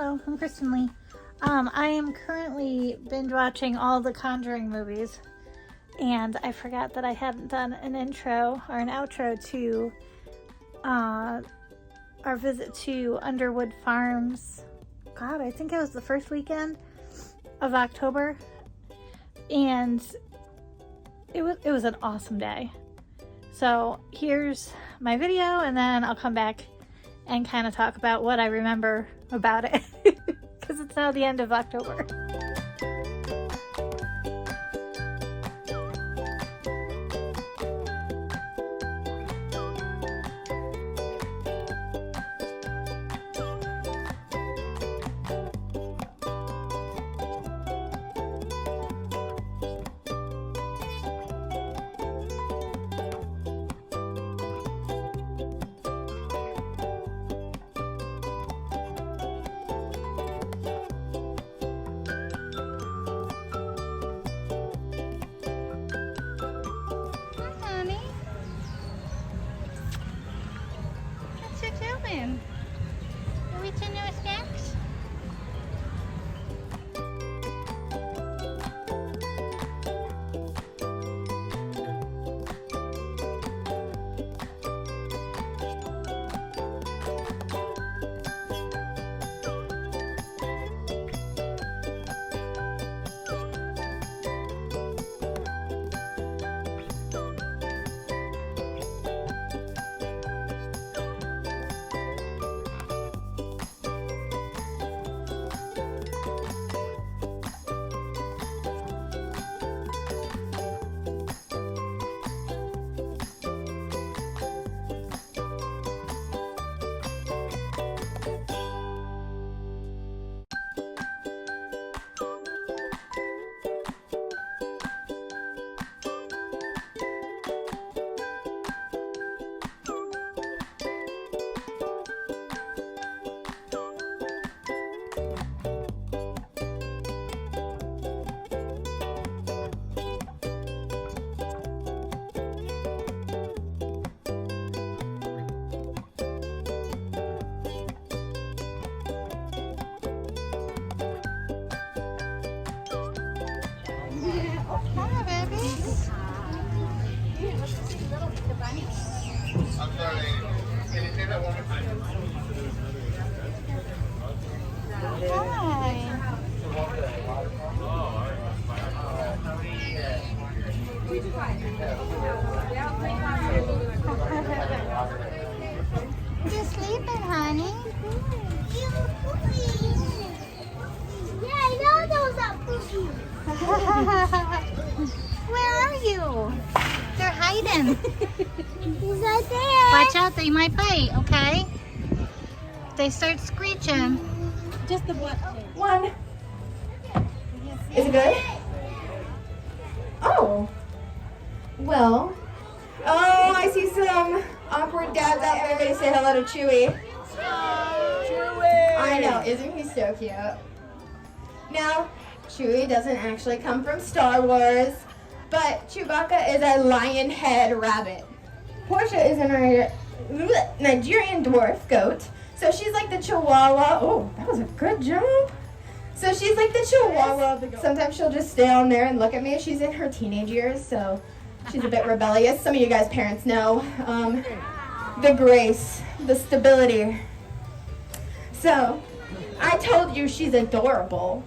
Hello, I'm Kristen Lee. I am currently binge watching all the Conjuring movies, and I forgot that I hadn't done an intro or an outro to our visit to Underwood Farms. God, I think it was the first weekend of October, and it was an awesome day. So here's my video, and then I'll come back and kind of talk about what I remember about it because it's now the end of October. Are we to new snacks? Hi, babies. I'm sorry. Can you say that one more time? You sleeping, honey? Yeah, I know those are cookies. Where are you? They're hiding. He's right there. Watch out, they might bite, okay? They start screeching. Just the one. One. Is it good? Oh. Well. Oh, I see some awkward dads out there. Everybody say hello to Chewy. Chewy! I know, isn't he so cute? Now, Chewy doesn't actually come from Star Wars, but Chewbacca is a lion head rabbit. Portia is a Nigerian dwarf goat. So she's like the Chihuahua. Oh, that was a good jump. So she's like the Chihuahua. Sometimes she'll just stay on there and look at me. She's in her teenage years, so she's a bit rebellious. Some of you guys parents know. The grace, the stability. So, I told you she's adorable.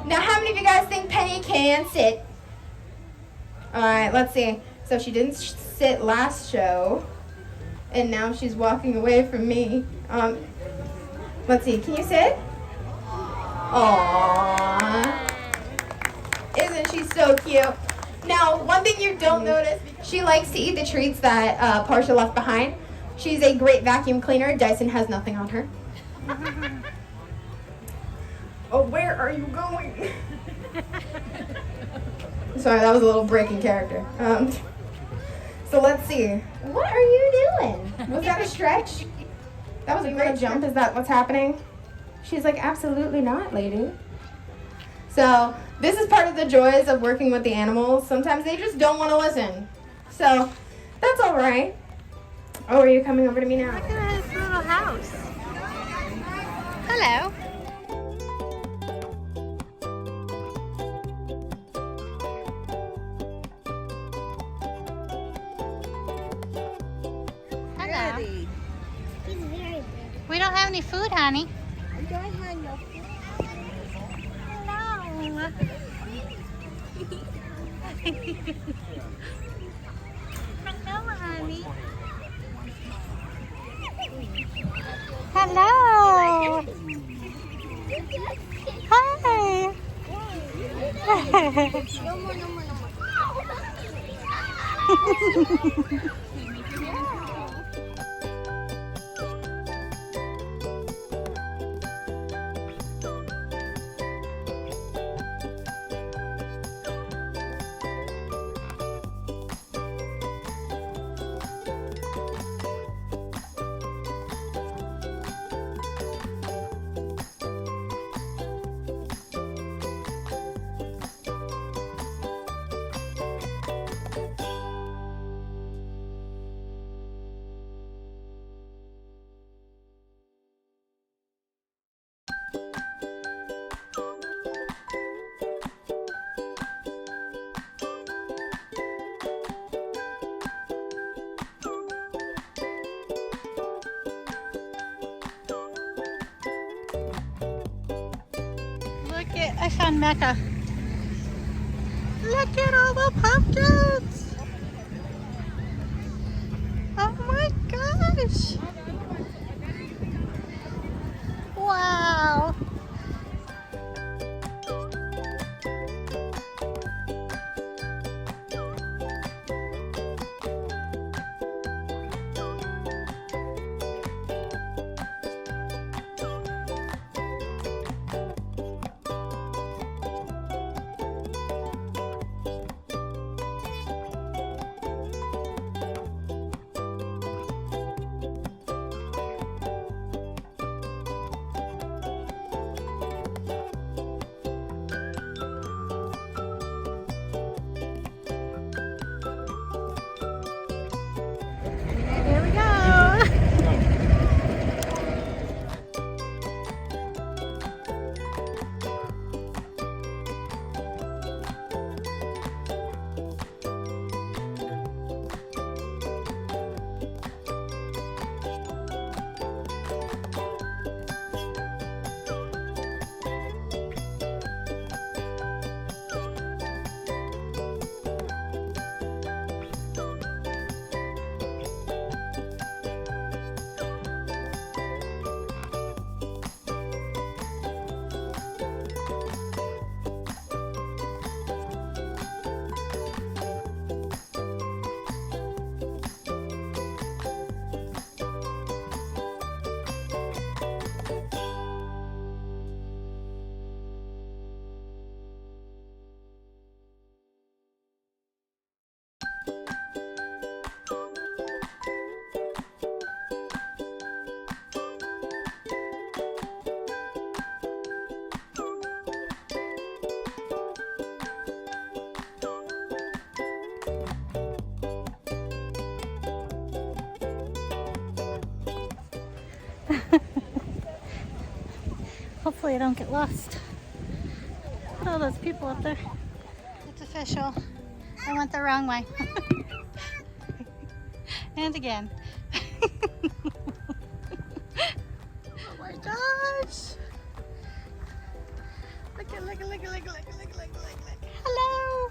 Now, how many of you guys think Penny can sit? Alright, let's see. So she didn't sit last show, and now she's walking away from me. Let's see, can you sit? Aww. Isn't she so cute? Now, one thing you don't notice, she likes to eat the treats that Portia left behind. She's a great vacuum cleaner. Dyson has nothing on her. Oh, where are you going? Sorry, that was a little breaking character. So let's see. What are you doing? Was that a stretch? That was a great jump. Is that what's happening? She's like, absolutely not, lady. So this is part of the joys of working with the animals. Sometimes they just don't want to listen. So that's all right. Oh, are you coming over to me now? Look at his little house. Hello. Yeah. Daddy. He's very big. We don't have any food, honey. Do I have no food? No. Hello, honey. Hello. Hi. No more, no more, no more. I found Mecca. Look at all the pumpkins. Oh my gosh. Wow. Here we go. Hopefully I don't get lost. Look at all those people up there. It's official. I went the wrong way. And again. Oh my gosh. Look. Hello.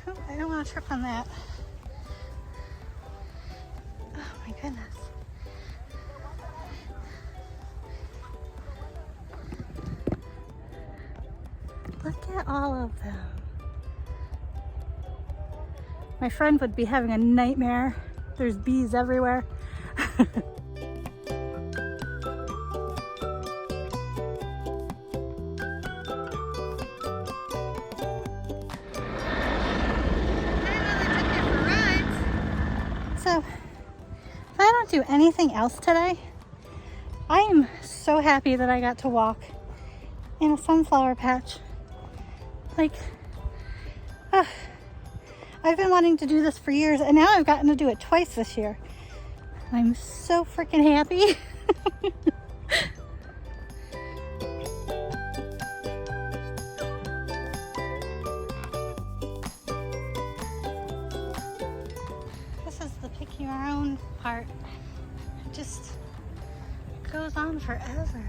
Oh, I don't want to trip on that. Oh my goodness. Look at all of them. My friend would be having a nightmare. There's bees everywhere. So, if I don't do anything else today, I am so happy that I got to walk in a sunflower patch. Like, I've been wanting to do this for years, and now I've gotten to do it twice this year. I'm so freaking happy. This is the pick your own part. It just goes on forever.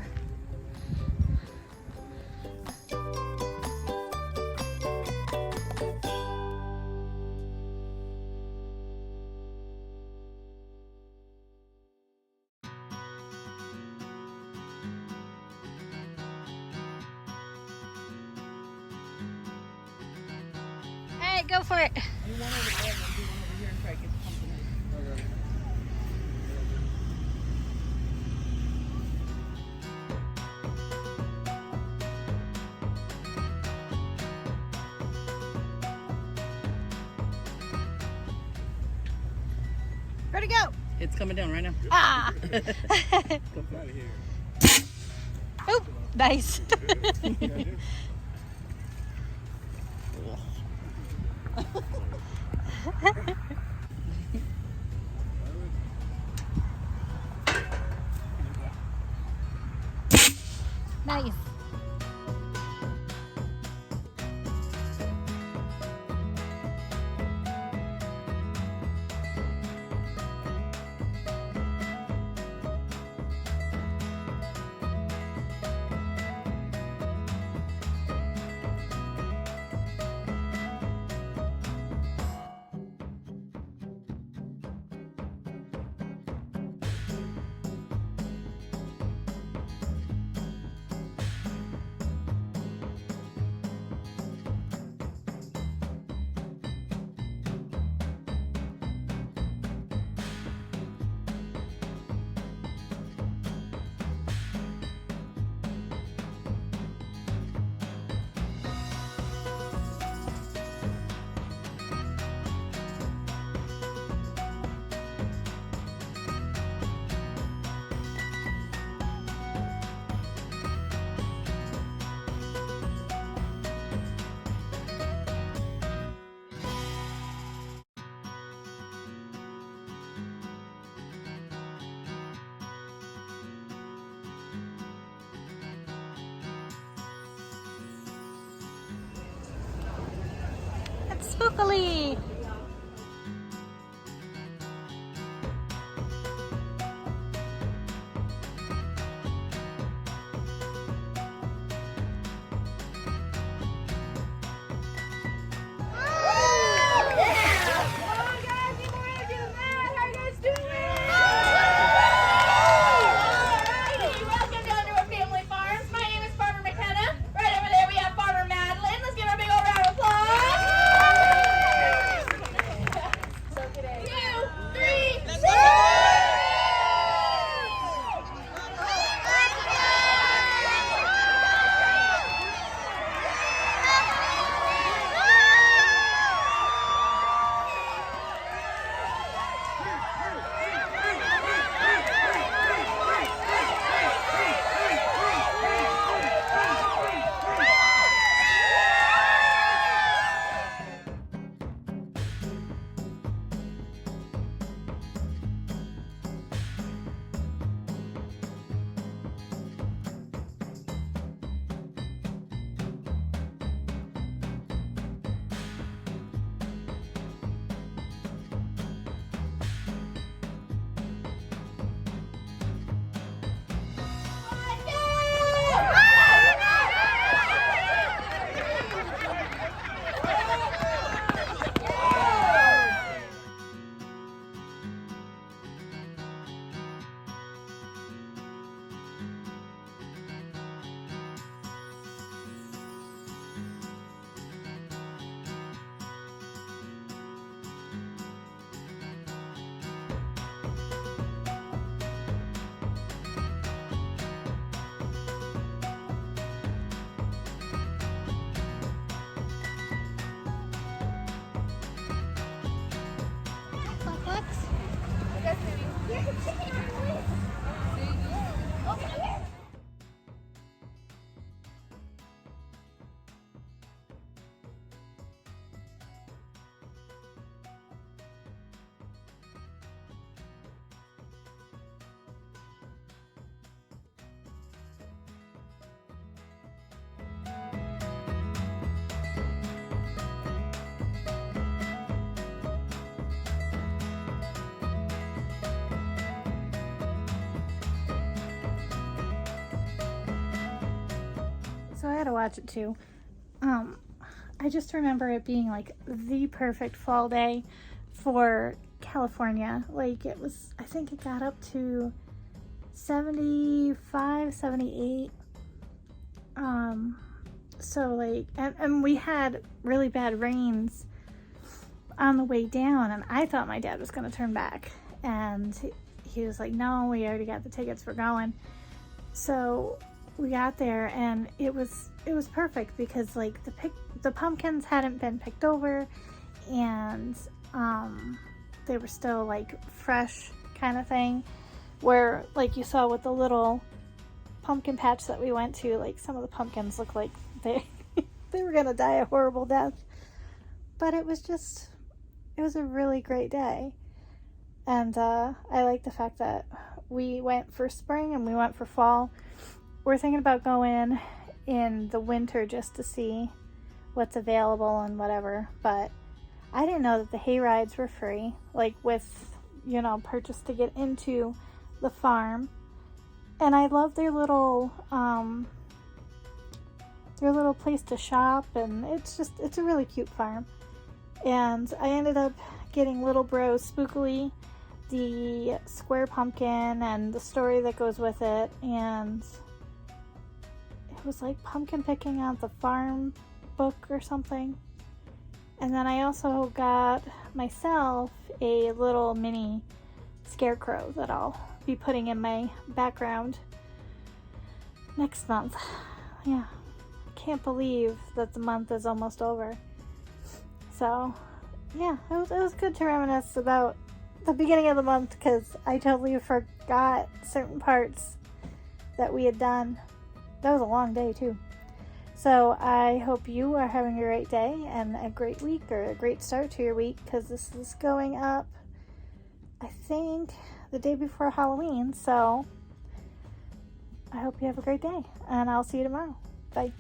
Alright, go for it. Do one over there and then do one over here and try to get something in. Where'd it go? It's coming down right now. Ah! Get out of here. Oop, nice. Nice. It's spookily. Welcome to Underwood Family Farms. My name is Farmer McKenna. Right over there we have Farmer Madeline. Let's give her a big old round of applause. had to watch it too. I just remember it being like the perfect fall day for California. Like it was, I think it got up to 75, 78. So like, and we had really bad rains on the way down, and I thought my dad was going to turn back, and he was like, no, we already got the tickets, we're going. So we got there, and it was perfect because like the pumpkins hadn't been picked over, and they were still like fresh kind of thing, where like you saw with the little pumpkin patch that we went to, like some of the pumpkins looked like they were gonna die a horrible death. But it was a really great day. And I like the fact that we went for spring and we went for fall. We're thinking about going in the winter just to see what's available and whatever. But I didn't know that the hay rides were free, like with, purchase to get into the farm. And I love their little place to shop, and it's a really cute farm. And I ended up getting Little Bro Spookily, the square pumpkin, and the story that goes with it. And it was like pumpkin picking out the farm book or something. And then I also got myself a little mini scarecrow that I'll be putting in my background next month. Yeah, can't believe that the month is almost over. So yeah, it was good to reminisce about the beginning of the month, because I totally forgot certain parts that we had done. That was a long day too. So I hope you are having a great day and a great week, or a great start to your week, because this is going up, I think, the day before Halloween. So I hope you have a great day, and I'll see you tomorrow. Bye.